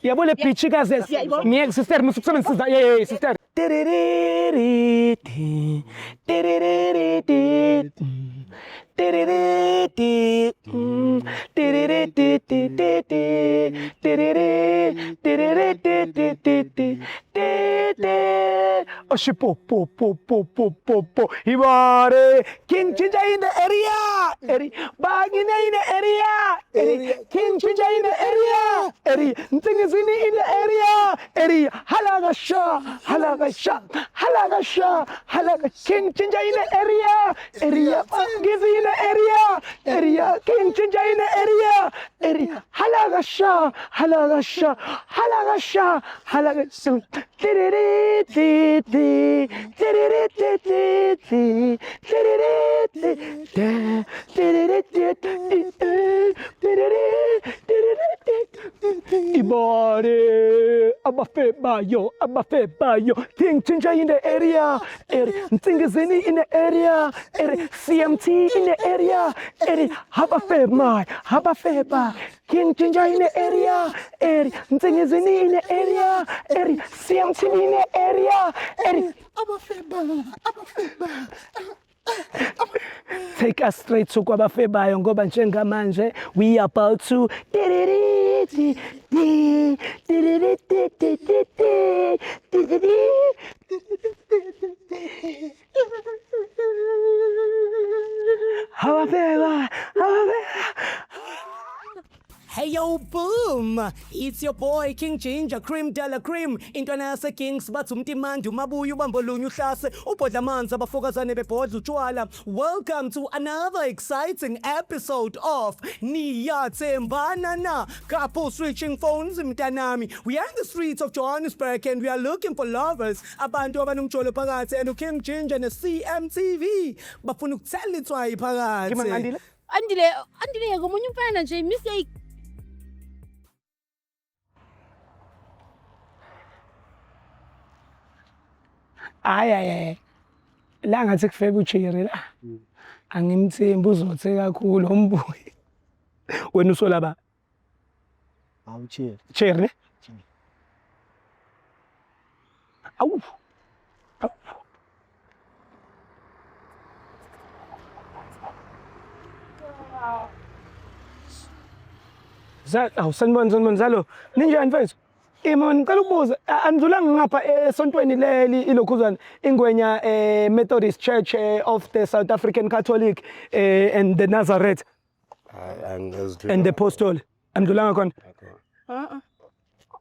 Yabona pitch kaze. Ngiyeke sister musubenzisa. Sister. Oshipo po. Ibare King Chinja in the area. Bagina in the area. King Chinja in the area. Ntingizini in the area. Halagasha. King Chinja in the area. Gizi in the area. King Chinja in the area. Halagasha. Ibare abafe bayo King Chinja in the area. Ntingizini in the area. CMT in the area. Habafe ba King Chinja in the area. Ntingizini in the area. CMT in the area. Take us straight to Kwabafebayo ngoba njengamanje we about to Hey yo, boom! It's your boy King Chinja, cream de la cream. Intwanase Kings bathumti manje umabuya ubambolunye uhlase ubhodla amanzi abafokazane bebhodla utshwala. Welcome to another exciting episode of Niyathembana na couple switching phones mntanami. We are in the streets of Johannesburg and we are looking for lovers. Abantu abanomjolo phakathi and King Chinja ne CMTV bafuna ukuthela itswayi phakathi. Andile ngomunye umfana nje mistake. Ay la ngathi kufeka uCherry la angimthembi uzothe kakhulu ombuyi wena usola ba Cherry awu sanibona zalo ninjani mfethu Imon ngicela ukubuza andlulanga ngapha esontweni leli ilokhuzana ingwenya Methodist Church of the South African Catholic and the Nazareth and the Apostle andlulanga khona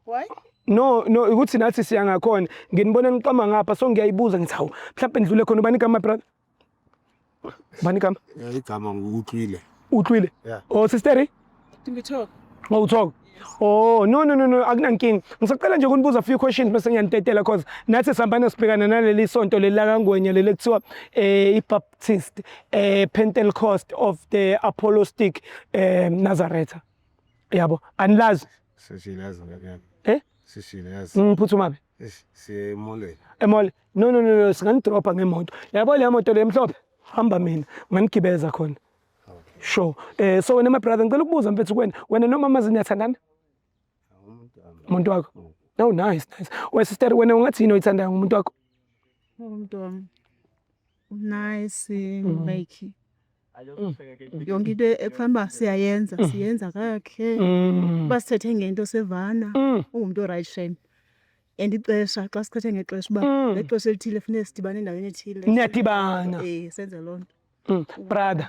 Why? No ukuthi nathi siyanga khona nginibona niqama ngapha so ngiyayibuza ngithi hawu mhlawumbe ndlule khona ubani igama brother igama utlwile oh sister Ngithoka Talk. Oh no akunankinga ngisacela nje ukunibuza a few questions bese ngiyanitetela cause nathi sihambana sibhekana naleli sonto leli kangwenya leli kuthiwa iBaptist Pentecost of the Apostolic Nazareth yabo anilazi sesilazi Phuthumabe emole no singanidropa ngemoto yabo le moto le emhlophe hamba mina nganigibeza khona sure so wena my brother ngicela ukubuza mfethu wena nomama ziniyathandana umuntu wakho no nice we sister wena ungathi yini oyithandayo umuntu wakho umuntu wami nice make yonke into ekufanele siyenza kakhe basithethe ngento sevana ungumuntu right shame and ixesha xa sikhethe ngexesha uba lexesha elithile funeka sidibane endaweni ethile niyadibana senze loo nto brother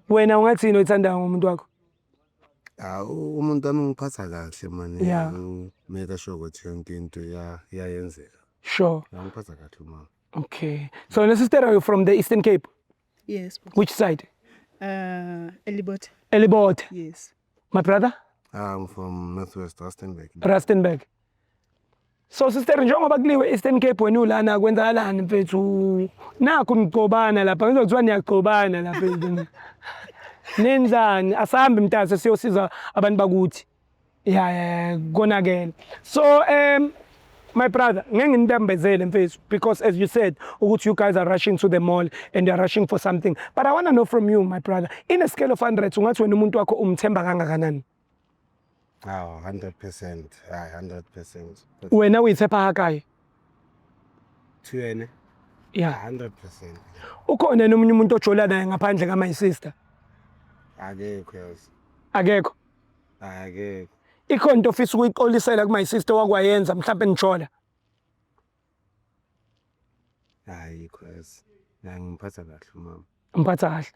wena ungathi yini oyithandayo umuntu wakho umuntu wami ungiphatha kahle manje make sure ukuthi yonke into iyayenzeka sure ngiphatha kahle mama okay so the sister are you from the Eastern Cape yes which side Elibot yes my brother I'm from Northwest Rustenburg so sister njengoba kuliwe Eastern Cape wena ulana kwenzakalani mfethu nakho nigcobana lapha ngizokuthiwa niyagcobana lapha nenzani asahambe mntase siyosiza abantu bakuthi konakela so my brother ngeke nginibambezele mfethu because as you said ukuthi you guys are rushing to the mall and you are rushing for something but I want to know from you my brother in a scale of 100 ungathi wena umuntu wakho umthemba kangakanani Hawu 100%. Hayi 100%. Wena uyithepha hakayi. Thuyene? Yeah. 100%. Ukhona nomunye umuntu ojola naye ngaphandle ka my sister? Akekho yazi. Akekho. Akekho. Ikhona into ofisa ukuyixolisela ku my sister wakwayenza mhlawumbe nijola? Ayikho yazi. Ngiphatha kahle mama. Mphatha kahle.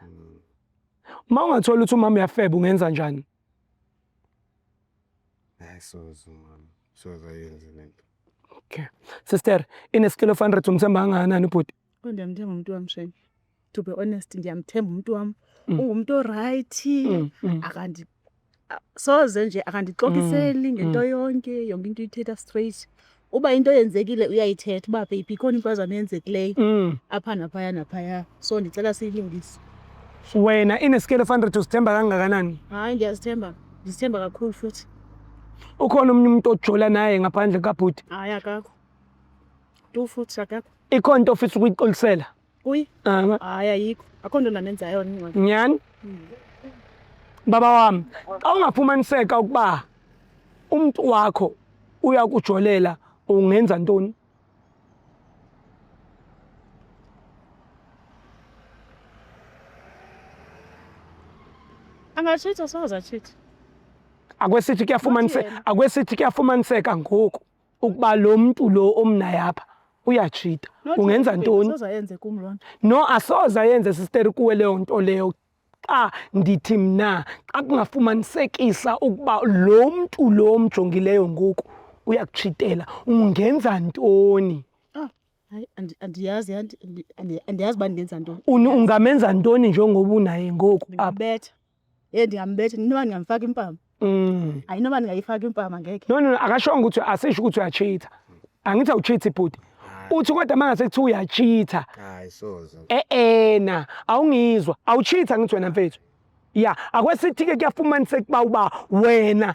Uma ungathola ukuthi umama uyafeba ungenza njani? Hayi sozo mama. Sozo yenze lento. Okay. Sister, in a scale of 100 umthemba kangakanani ubhuti? Ndiyamthemba umuntu wami Shane. To be honest ndiyamthemba umuntu wami. Ungumuntu oright. Akandi soze nje akandixokiseli ngento yonke into uyithetha straight. Uba into yenzekile uyayithetha uba baby khona impazamo yenzekileyo apha naphaya naphaya. So ndicela siyilungise. Wena in a scale of 100 uzithemba kangakanani? Hayi ndiyazithemba. Ndizithemba kakhulu futhi. Ukhona omunye umuntu ojola naye ngaphandle kabhuti? Hayi akakho. Tu futhi akakho. Ikhona into ofisa ukuyixolisela? Uyi? Hayi ayikho. Akho nto nanenza yona incwadi. Nyani? Baba wami, awungafumaniseka ukuba umuntu wakho uyakujolela ungenza ntoni? Angashitha soza chitha. Akwesithi kuyafumaniseka ngoku ukuba lo muntu lo omnaye apha uyachita. Ungenza ntoni? Soza yenze kum loo nto. No, asoza yenze sister kuwe leyo nto leyo. Xa ndithi mna xa kungafumanisekisa ukuba lo muntu lo mjongileyo ngoku uyakuchitela ungenza ntoni? Hayi andiyazi andiyazi uba ndingenza ntoni. Ungamenza ntoni njengoba unaye ngoku? Ndingambetha. Ndingambetha noba ndingamfaka impama. Hayi noba ndingayifaka impama ngeke. No, akashongo ukuthi asisho ukuthi uyachitha. Angithi awuchitha ibhuti. Uthi kodwa manje sekuthiwa uyachitha. Hayi sozo. Na awungizwa. Awuchitha ngithi wena mfethu. Ya, akwesithi ke kuyafumaniseka uba wena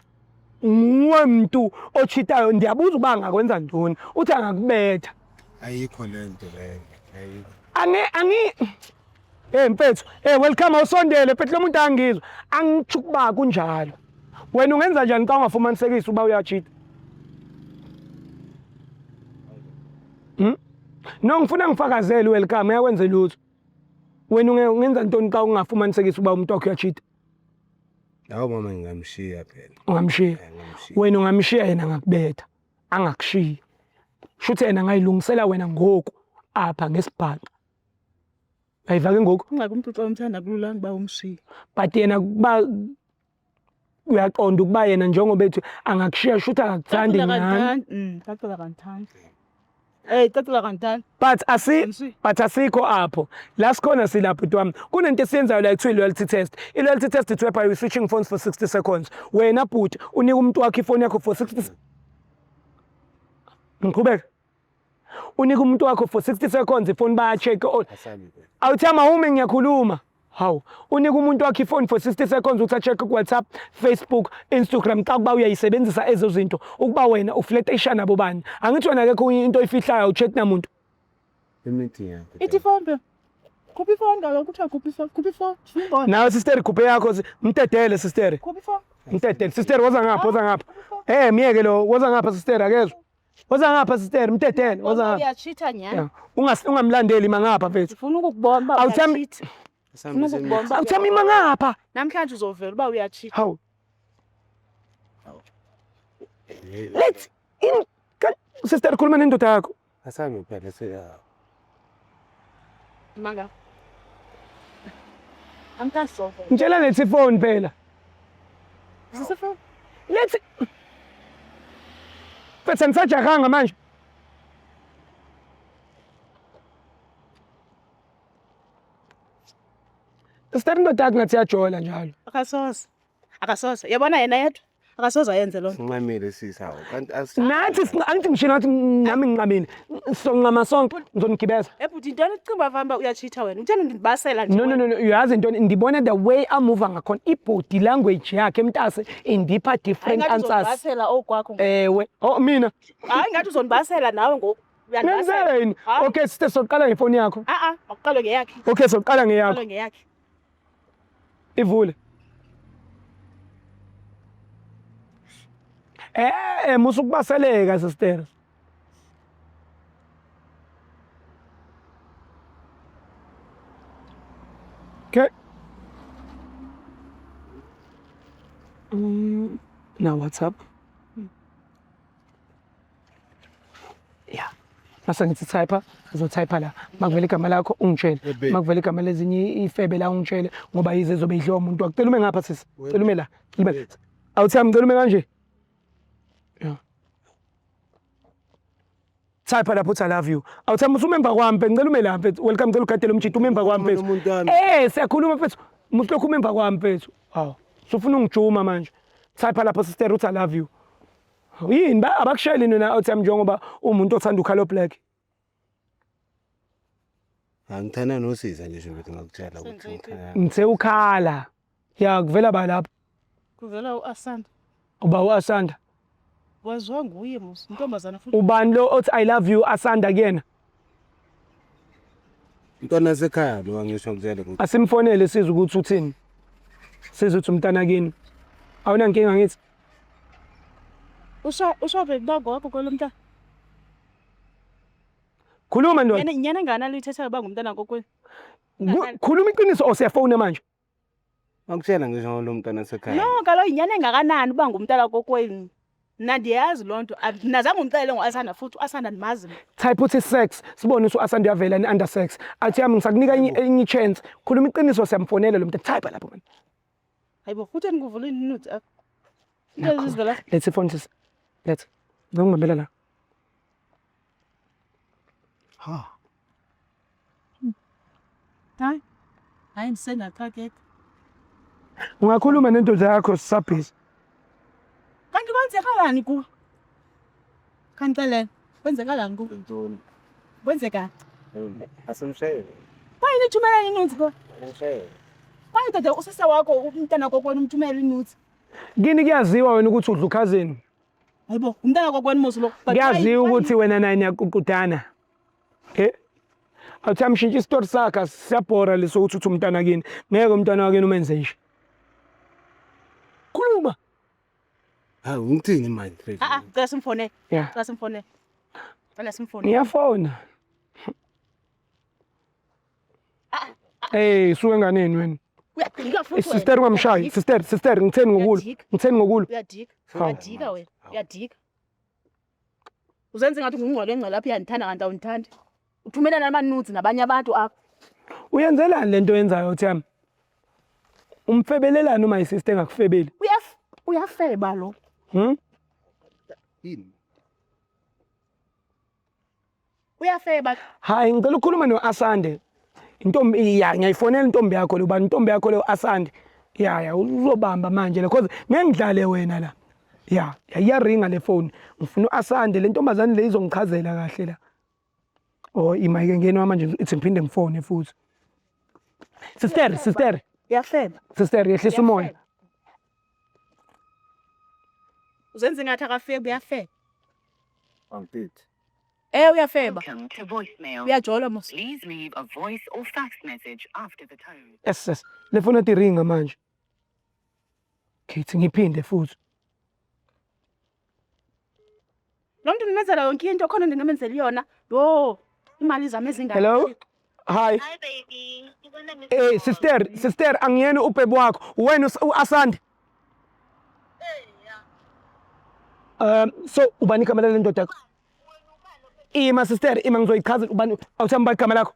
umuntu ochitayo ndiyabuza uba angakwenza ntoni. Uthi angakubetha. Ayikho lento leyo. Ayikho. Mfethu, welcome awusondele mfethu lo muntu angizwa. Angitsho ukuba kunjalo. Wena ungenza njani xa ungafumanisekisa uba uyachitha? No, ngifuna ngifakazele welcome yakwenze lutho. Wena ungenza ntoni xa ungafumanisekisa uba umuntu wakho uyachitha? Hawu mama ngingamshiya phela. Ungamshiya? Wena ungamshiya yena ngakubetha. Angakushiya. Shuthi yena ngayilungisela wena ngoku apha ngesibhaqa. Ayivake ngoku? Ungaki umuntu xa umthanda kululanga uba umshiye. But yena kuba uyaqonda ukuba yena njengoba ethi angakushiya shuthi akakuthandi ngani. Cacela kangithandi. Cacela kangithandi. But asikho apho. La sikhona silapho bhuti wami. Kunento esiyenzayo la ekuthiwa i-loyalty test. I-loyalty test it's whereby we switching phones for 60 seconds. Wena bhuti unika umuntu wakho ifoni yakho for 60 Ngiqhubeka. Unika umuntu wakho for 60 seconds ifoni baya-check. Awuthama ume ngiyakhuluma. Hawu, unika umuntu wakho ifoni for 60 seconds ukuthi a-check ku-WhatsApp, Facebook, Instagram xa kuba uyayisebenzisa ezo zinto ukuba wena uflirtation nabo bani. Angithi wena akekho into oyifihlayo awuchat namuntu. Imithi yakho. Ithi ifoni phela. Khupha ifoni kaloku kuthiwa khupha ifoni. Khupha ifoni. Ngibona. Nawe sister khuphe yakho mtedele sister. Khupha ifoni. Mtedele sister woza ngapha. Miyeke lo woza ngapha sister akezwe. Woza ngapha sister mtedele woza ngapha. Uyachitha nyani? Ungamlandeli mangapha mfethu. Ngifuna ukukubona uba uyachitha. Awuthami mangapha. Namhlanje uzovela uba uyachitha. Hawu. Let's in sister khuluma nendoda yakho. Asami phela seya. Manga. Angikasovela. Ngitshela lethi phone phela. Sisifoni. Let's Bese ngisajahanga manje. Sister indoda yakho ngathi yajola njalo. Akasoze. Yabona yena yedwa. Akasoze ayenze loo nto. Sinqamile sisa kanti Nathi angithi ngishilo nathi nami ngiqamile. Sonqama sonke ngizonigibeza. Ebhuti intoni icimba vamba uyachitha wena. Uthanda ndibasela nje. No. Uyazi into ndibona the way amuva ngakhona ibody language yakhe mntase indipha different answers. Uyabasela okwakho. Ewe. Mina. Hayi ngathi uzondibasela nawe ngoku. Uyandibasela. Okay, sister soqala ngefoni yakho. Akuqalwe ngeyakhe. Okay, soqala ngeyakho. Akuqalwe ngeyakhe. Ivule. musukubaseleka sister. Okay. Now what's up? Yeah. Masa ngithi type, uzotype la. Makuvela igama lakho ungitshele. Makuvela igama lezinye ifebe la ungitshele ngoba yize zobe idliwa umuntu wakho. Cela ume ngapha sisi. Cela ume la. Libe. Awuthami cela ume kanje. Yeah. Type lapho uthi I love you. Awuthami usumemba kwami mfethu ngicela ume la mfethu. Welcome ngicela ugadele umjito umemba kwami mfethu. Siyakhuluma mfethu. Umuntu lokhu umemba kwami mfethu. Hawu. Sufuna ungijuma manje. Type lapho sister uthi I love you. Yini ba abakushayeli nina awuthami njengoba umuntu othanda ukhala black. Angithanda nosisa nje ukuthi ngakutshela ukuthi ngikhaya. Ngithe ukhala. Ya kuvela ba lapha. Kuvela uAsanda. Uba uAsanda. Wazwa nguye musi, intombazana futhi. Ubani lo othi I love you Asanda kuyena? Intwana sekhaya lo angisho ngitshela ukuthi Asimfonele sizwe ukuthi uthini. Sizwe ukuthi umntana kini. Awuna nkinga ngithi. Usho bekubango wakho kwelomntana. Khuluma ndoda. Nyana ngana lithetha banga umntana kokwenu. Khuluma iqiniso osiyafona manje. ngakutshela ngisho lo mntwana sekhaya. No, kalo inyane engakanani banga umntana kokwenu. Mina ndiyazi lonto. Nazange umcele ngoAsanda futhi uAsanda ndimazi. Type uthi sex sibone uAsanda uyavela ni under sex. Athi yami ngisakunika enye chance. Khuluma iqiniso siyamfonela lo muntu type lapho man. Hayibo futhi ngikuvula inude. Let's phone this. Let's. Ngingibambela la. Ha. Hayi. Hayi ngisengaxakeka. Ungakhuluma nendoda yakho sisabhizi. Kanti kwenzekalani ku? Kanti kwenzekalani ku? Ntoni? Kwenzeka? Asimshayeli. Bayini thumela inude ko? Ngishayeli. Bayi dada usisa wakho umntana kokwenu umthumela inude. Kini kuyaziwa wena ukuthi udla ukhazini. Hayibo umntana kokwenu musu lo. Kuyaziwa ukuthi wena naye niyaququdana. Athi amshintsha isitori sakhe siyabhora leso ukuthi umntana kini. Ngeke umntana wakini umenze nje. Khuluma. Hawu ngithini manje? Cela simfone. Yeah. Cela simfone. Cela simfone. Ngiyafona. Suke nganeni wena? Uyadika futhi. Sister ungamshayi. Sister ngitheni ngokulo. Ngitheni ngokulo. Uyadika wena. Uyadika. Uzenze ngathi ngingqole engcela lapha yandithanda kanti awundithandi. Uthumela namanudes nabanye abantu apha. Uyenzelani lento yenzayo Thami? Umfebelelana uma isister engakufebeli. Uyafeba lo. Yini? Uyafeba. Hayi ngicela ukukhuluma noAsande. Intombi ngiyayifonela intombi yakho lo bani intombi yakho le Asande. Ya uzobamba manje le because ngeke ngidlale wena la. Ya iyaringa le phone. Ngifuna uAsande le ntombazane le izongichazela kahle la. Oh imayike ngene manje ithi ngiphinde ngifone futhi. Sister. Uyafeba. Sister yehlisa umoya. Uzenze ngathi akafeba uyafeba. Angiphithi. Uyafeba. Welcome to voicemail. Uyajola mos. Please leave a voice or fax message after the tone. Yes. Le phone ethi ringa manje. Kithi ngiphinde futhi. Lo muntu nimenzela yonke into khona ngingamenzela yona. Yo, imali zami ezingaka. Hello? Hi. Hi baby. Sister angiyeni ubhebo wakho. Wena uAsande. So ubani igama le ndoda yakho? Ima sister, ima ngizoyichaza ubani awuthamba igama lakho.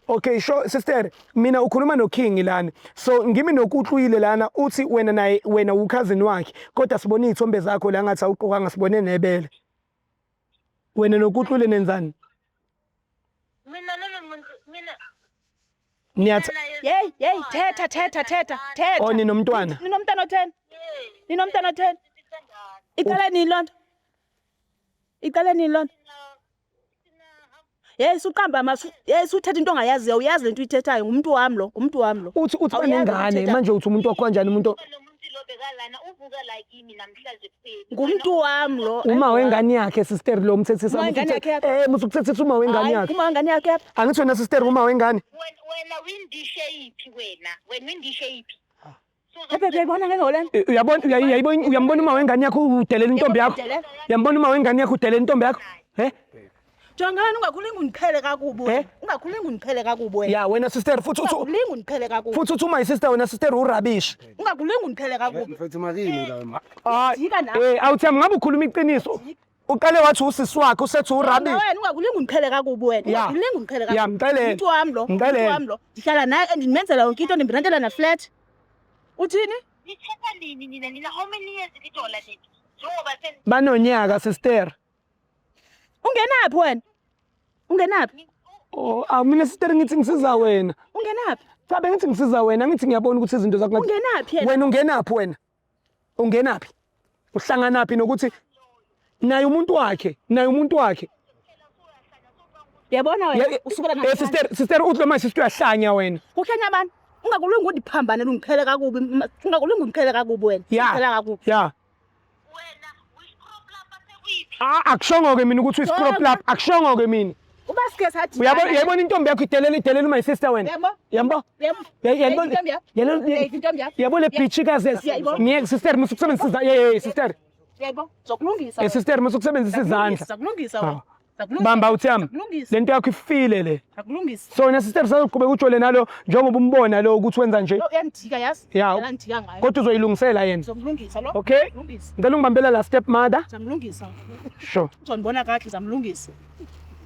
Okay, sure sister, mina ukhuluma noKing lana. So ngimi nokuhluyile lana uthi wena naye wena ukhazini wakhe. Kodwa sibone izithombe zakho la ngathi awuqokanga sibone nebele. Wena nokuhluyile nenzani? Niyathi Hey, thetha. oh ninomntwana. Ninomntana otheni? Ninomntana otheni? Iqale ni lonto. Yes, uqamba masu. Yes, uthetha into ongayaziyo, uyazi lento uyithethayo, ngumuntu wami lo. Uthi banengane manje uthi umuntu wakho kanjani umuntu ngumuntu wami lo. uma wengane yakhe sister lo umthethisa Uma wengane yakhe musukuthethisa uma wengane yakhe. Uma wengane yakhe. Angithi wena sister uma wengane. Wena windishe iphi wena? Wena windishe iphi? Uyayibona ngeke ngolena? Uyambona uma wengane yakho udelela intombi yakho? Uyambona uma wengane yakho udelela intombi yakho? Jongani ungakhulinga undiqhele kakubi wena. Ungakhulinga undiqhele kakubi wena. Ya wena sister futhi Ungakhulinga undiqhele kakubi. futhi uthi my sister wena sister urabish. Ungakhulinga undiqhele kakubi. mfethu makini la Jika nawe. Awuthami ngabe ukhuluma iqiniso. Uqale wathi usisi wakhe usethi urabish. Wena ungakhulinga undiqhele kakubi wena. Ya. Ungakhulinga undiqhele kakubi. Ya mcelela. Umuntu wami lo. Mcelela. Umuntu wami lo. Ndihlala naye ndimenzela yonke into ndimrentela na flat. Uthini? Nithetha nini nina how many years nithola nini? Njengoba Banonyaka sister. Ungenaphi wena? Ungenaphi? Oh, mina sister ngithi ngisiza wena. Ungenaphi? Cha bengithi ngisiza wena, ngithi ngiyabona ukuthi izinto zakho Ungenaphi yena? wena ungenaphi wena? Ungenaphi? Uhlanganaphi nokuthi naye umuntu wakhe, Yabona wena usukela na. sister uthi lo manje sister uyahlanya wena. Kuhlanya abantu. Ungakulungi undiphambane ungiqhele kakubi. Ungakulungi ungiqhele kakubi wena. Ungiqhele kakubi. Ya. wena uyiscrop lapha sekuyiphi? Akushongo ke mina ukuthi scrop lap, akushongo ke mina. Uba sike sathi. Uyabona intombi yakho idelela my sister wena. Yambo? Yabo le bitch kaze. Ngeke sister musukusebenzisa sister. Yebo. Zokulungisa. Sister musukusebenzisa izandla. Zokulungisa wena. Bamba uthami. Lento yakho ifile le. Akulungisa. So wena sister sazoqhubeka utshole nalo njengoba umbona lo ukuthi wenza nje. Uyandika yazi? Ya. Uyandika ngayo. Kodwa uzoyilungisela yena. Zokulungisa lo. Okay? Zokulungisa. Ngicela ungibambela la step mother. Zamlungisa. Sure. Uzonibona kahle zamlungisa.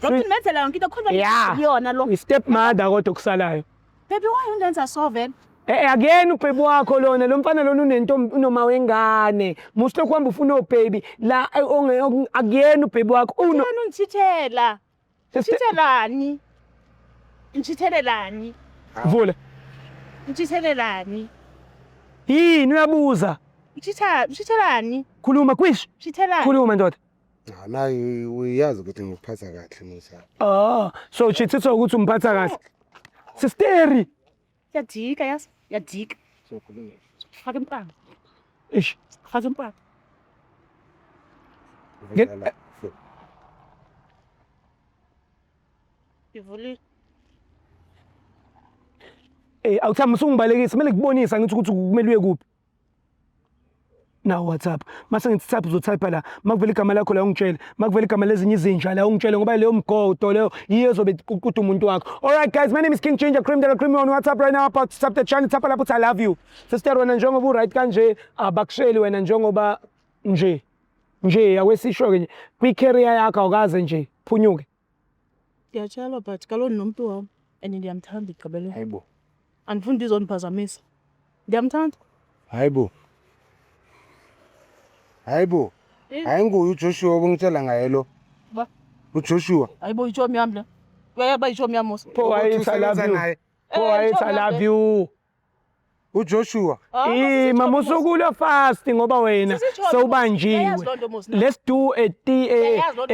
Lokhu nimenzela yonke into khona Yeah. yona lo. I-step mother kodwa kusalayo. Baby why undenza so vele? Akuyena ubhebi wakho lona lo mfana lona unentombi unoma wengane. Musi lokhu hamba ufuna obhebi la akuyena ubhebi wakho Yena ungithithela. Ngithithelani? Ngithithelelani? Vula. Ngithithelelani? Yini uyabuza? Ngithithelani? Khuluma kwish. Ngithithelani? Khuluma ndoda. naye uyazi ukuthi ngikuphatha kahle Musa. So chithitho ukuthi umphatha kahle. Sisteri. Yadika yazi? Yadika. Sokhuluma. Faka impanga. Ish. Faka impanga. Ivuli. Awuthami usungibalekisa kumele kubonisa ngithi ukuthi kumele uye kuphi. Na WhatsApp. Mase ngithi type uzotype la. Makuvela igama lakho la ungitshela. Makuvela igama lezinye izinja la ungitshela ngoba leyo mgodo leyo yiyo zobe kuqhuda umuntu wakho. All right guys, my name is King Ginger Cream de la Cream on WhatsApp right now about tap the channel tap lapho I love you. Sister wena njengoba u right kanje abakusheli wena njengoba nje awesisho ke nje kwi career yakho awukaze nje phunyuke. Ngiyatshela but kaloku nomuntu wami and ndiyamthanda igqibele. Hayibo. Andifuni ndizoniphazamisa. Ndiyamthanda. Hayibo. Ayinguye uJoshua obungitshela ngaye lo. Ba. uJoshua. Hayibo ichomi yami le. Uyayaba ichomi yami Musa. Pho wayithi I love you. Pho wayithi I love you. uJoshua. Mama usukule fast ngoba wena sewubanjiwe. Let's do a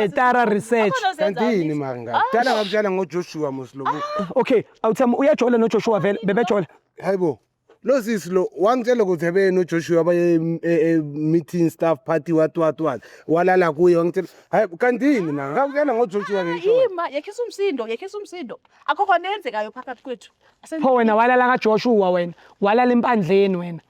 thorough research. Kanti yini mara ngakudala ngakutshela ngoJoshua Muslobu. Okay, awuthama uyajola noJoshua vele bebejola. Hayibo. Lo sisi lo wangitshela ukuthi habe noJoshua baye meeting staff party what walala kuye wangitshela hayi kanti yini na ngakutshela ngoJoshua ngisho. Yima yekhisa umsindo. Akukho nenzekayo phakathi kwethu. Pho wena walala kaJoshua wena. Walala empandleni wena.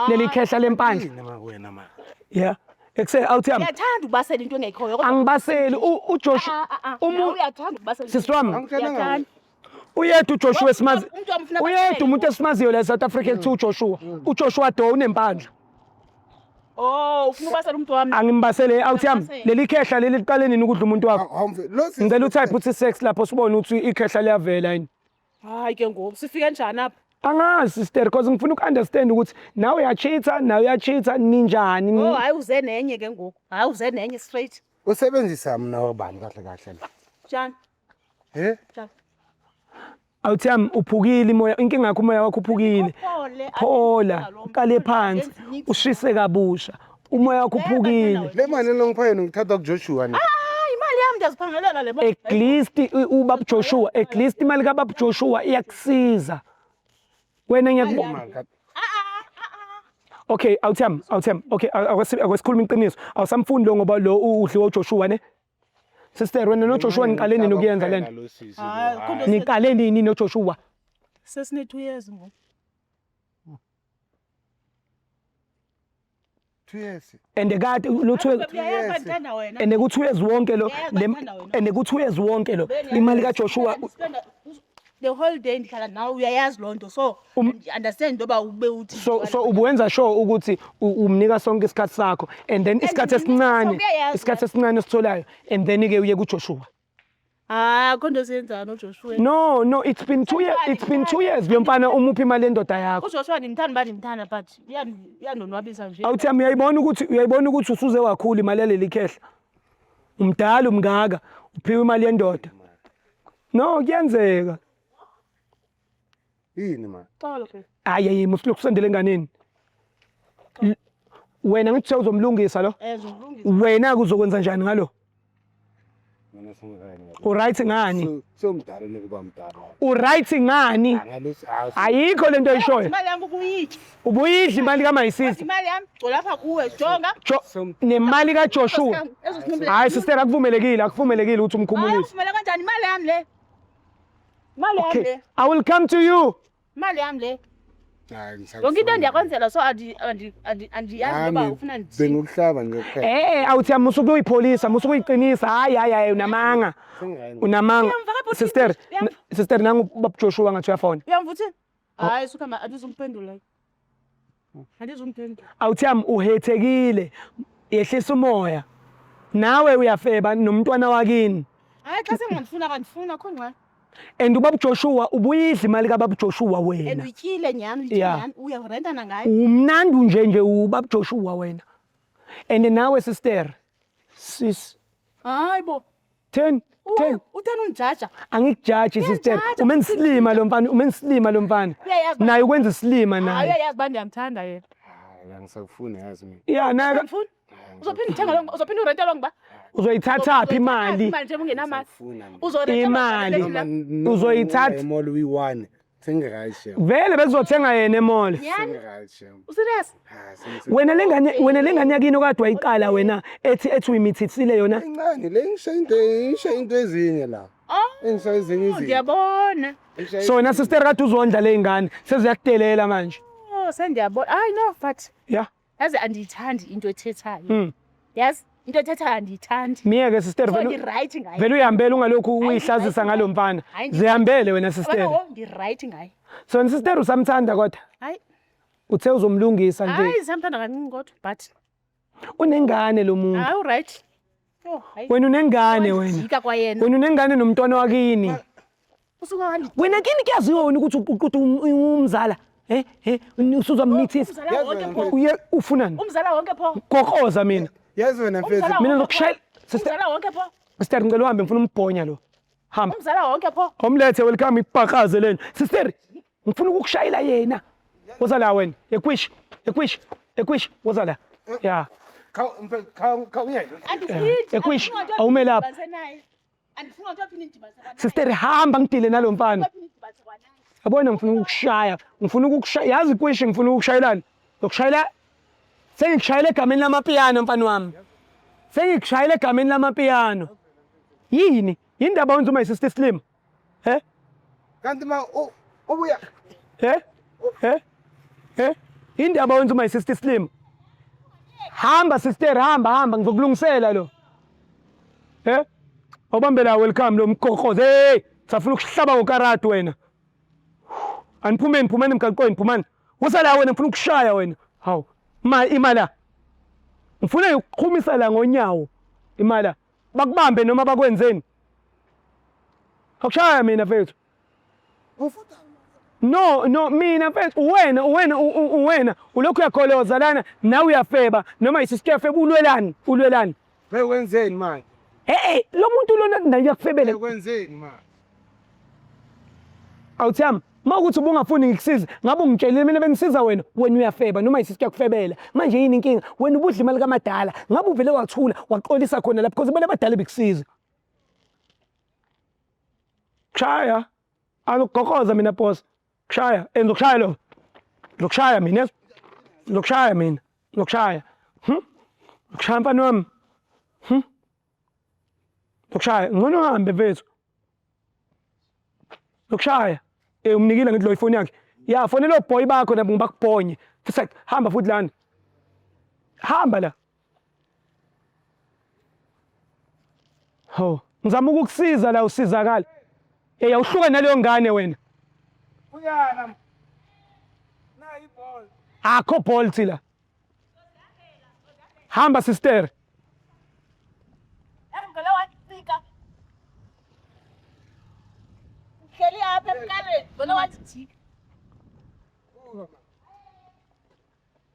Leli khehla lempandla. Yini wena mara. Yeah. Ekuse awuthama. Uyathanda ubasela into engekhoyo kodwa Angibaseli uJoshua uyathanda ubasela. Sister wami. Uyathanda. Uyedwa uJoshua esimazi. Uyedwa umuntu esimaziyo la South Africa ethi uJoshua. uJoshua Do unempandla. Oh, ufuna ubasela umuntu wami. Angimbasele awuthami leli khehla leli liqale nini ukudla umuntu wakho. Lo sisi Ngicela utype uthi sex lapho sibone ukuthi ikhehla liyavela yini. Hayi ke ngoku sifike njani apha? Angazi sister because ngifuna ukunderstand ukuthi nawe uyachitha ninjani. Oh, hayi uze nenye ke ngoku. Hayi uze nenye straight. usebenzisa mina wabani kahle la. Njani? Njani? Awuthami uphukile imoya inkinga yakho umoya wakho uphukile. Phola uqale phansi ushise kabusha umoya wakho uphukile. Le mali longipha yena ngithatha kuJoshua ni. Imali yami ndiyaziphangelela le mali. At least ubaba Joshua at least imali kaBaba Joshua iyakusiza. Wena ngiyakubona. Okay, awuthami. Okay, awesikhuluma iqiniso. Awusamfundi lo ngoba lo udliwa uJoshua ne. Sister wena noJoshua niqale nini ukuyenza lento? Niqale nini noJoshua? Sesine 2 years ngoku. 2 years. and kade lo 2 Uyayazi uba ndithanda wena. and ku 2 years wonke lo Uyayazi uba ndithanda wena. and ku 2 years wonke lo Uyayazi imali uba kaJoshua ndispenda the whole day ndihlala nawe uyayazi loo nto so understand into yoba ube uthi so ubuwenza sure ukuthi umnika sonke isikhathi sakho and then isikhathi esincane esitholayo and then ke uye kuJoshua. akho nto siyenzayo noJoshua. No, it's been 2 years. It's been 2 years vyomfana umuphi imali endoda yakho. uJoshua ndimthanda uba ndimthanda but uyandonwabisa nje. Awuthi uyayibona ukuthi usuze kakhulu imali yaleli khehla. Umdala umngaka uphiwe imali yendoda. No, kuyenzeka. Yini man? Xolo ke. Hayi musilokhu kusendele enganeni. Wena ngithi uzomlungisa lo. Uzomlungisa. Wena kuzokwenza njani ngalo? Mina singekani. Uright ngani? So mdala nekuba mdala. Uright ngani? Ayikho lento oyishoyo. Imali yami ukuyidla. Ubuyidla imali kaMayisisi. Imali yami gcolapha kuwe jonga. Nemali kaJoshua. Hayi sister akuvumelekile ukuthi umkhumulise. Ufumela kanjani imali yami le? Imali yami Okay, le. I will come to you. Imali yami le. Hayi Yonke into ndiyakwenzela so andiyazi ngoba ufuna ndithini. Bengukuhlaba nje kuphela. Awuthi musuku uyipolisa, musuku uyiqinisa. Hayi unamanga. Unamanga. Sister nangu ubaba Joshua ngathi uyafona. Uyamvuthini? Hayi suka ma andizumphendula. Andizumphendula. Awuthi uhethekile. Yehlisa umoya. Nawe uyafeba nomntwana wakini. Hayi xa sengandifuna kandifuna khona ngqa. And ubaba Joshua ubuyidla imali kaBaba Joshua wena. And utyile nyani uyarentana ngayo. Umnandi nje ubaba Joshua wena. And nawe sister sis. Hayibo. 10 uthena undijaja. Angikujaji sister. Umensilima lo mfana. Naye ukwenza isilima naye. Hayi uyayazi uba ndiyamthanda yena. Hayi angisakufuni yazi mina. Yeah, naye Ngifuna. Uzophinda uthenga lo uzophinda urenta lo ngiba. uzoyithatha phi imali? Imali nje ungenamali. Imali uzoyithatha Imali uyi1 sengekayishe. vele bezothenga yena emall. Sengekayishe. Userious? Wena lengane yakini okade wayiqala wena ethi uyimithithile yona. Incane le ngisho into ezinye la. Engisho ezinye izinto. Ngiyabona. So wena sister kade uzondla le ngane seziyakudelela manje. Oh sendiyabona. Hayi no but Yeah. yazi andiyithandi into ethethayo. Yazi into ethethayo andiyithandi. Miyeke sister Ndi-right ngayo. vele uyihambela ungalokhu uyihlazisa ngalo mfana. Zihambele wena sister. Ndi-right ngayo. So wena sister usamthanda kodwa. Hayi. Uthe uzomlungisa nje. Hayi samthanda kancane kodwa but Unengane lo muntu. hayi uright. Oh hayi. Wena unengane wena. Jika kwayena. Wena unengane nomntwana wakini. Usuka kanti. Wena kini kuyaziwa wena ukuthi umzala. Usuzamithisa. Uye ufunani? Umzala wonke pho. Gokoza mina. Yazi wena mfethu. Mina ngokushayela Umzala wonke pho. sister ngicela uhambe ngifuna umbhonya lo. Hamba. Umzala wonke pho. Omlethe welcome ibhakaze lena. Sister ngifuna ukukushayela yena. Woza la wena. Ekwish. Woza la. Yeah. Ekwish awume lapha. Andifuna ukuthi aphinde ndidibanise naye. Sister hamba ngidile nalo mfana. Yabona ngifuna ukukushaya. Yazi kwish ngifuna ukukushayelana. Ngokushayela sengikushayela egameni lamapiyano mfana wami. Sengikushayela egameni lamapiyano. Yini indaba wenza uma sister Slim? Kanti ma ubuya. Indaba wenza uma sister Slim. Hamba sister hamba ngizokulungisela lo. Awubambela welcome lo mgogozo. Hey, safuna ukuhlaba ngokarati wena. Aniphumeni emgaqweni phumani. Usala wena ngifuna ukushaya wena. Hawu. Imala. Ngifuna ukuqhumisa la ngonyawo. Imala. Bakubambe noma bakwenzeni. Akushaya mina mfethu. No mina mfethu wena ulokhu uyakholoza lana nawe uyafeba noma isisikefe ulwelani. Bekwenzeni manje? Lo muntu lona naye yakufebele. Bekwenzeni manje? Awuthami mawukuthi ubungafuni ngikusiza ngabe ungitshelile mina bengisiza wena uyafeba noma isisiyakufebela manje yini inkinga wena ubudla imali kaMadala ngabe uvele wathula waqolisa khona lapha because bale badala bekusiza kushaya akugokoza mina boss kushaya enzokushaya lo lokushaya mina lokushaya mfana wami lokushaya ngcono hambe mfethu lokushaya umnikile ngithi lo ifoni yakhe ya fonela boy bakho nabo ngibakubhonye futhi hamba futhi lana hamba la. Ho, ngizama ukukusiza la usizakala. Awuhluka naleyo ngane wena. Uyana. Nayi ball. Akho bolt la. Hamba sister.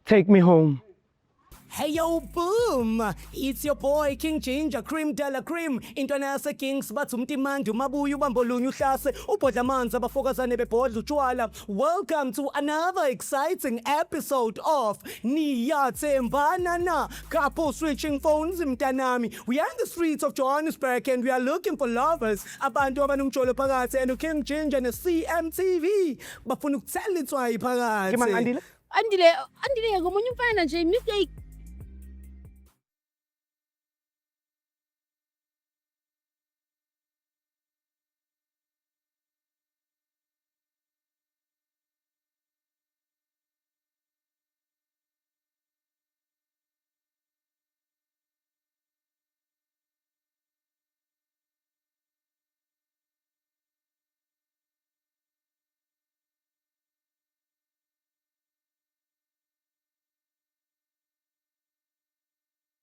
Take me home. Hey yo boom, it's your boy King Ginger Cream de la Cream intwana yase Kings bathi umtimandi umabuya ubambolunye uhlase ubhodla amanzi abafokazane bebhodla utshwala. Welcome to another exciting episode of Niyathembana na couple switching phones mntanami. We are in the streets of Johannesburg and we are looking for lovers abantu abanomjolo phakathi and King Ginger ne CMTV bafuna ukuthela itswayi phakathi. Ke mang Andile? Andile ngomunye umfana nje mistake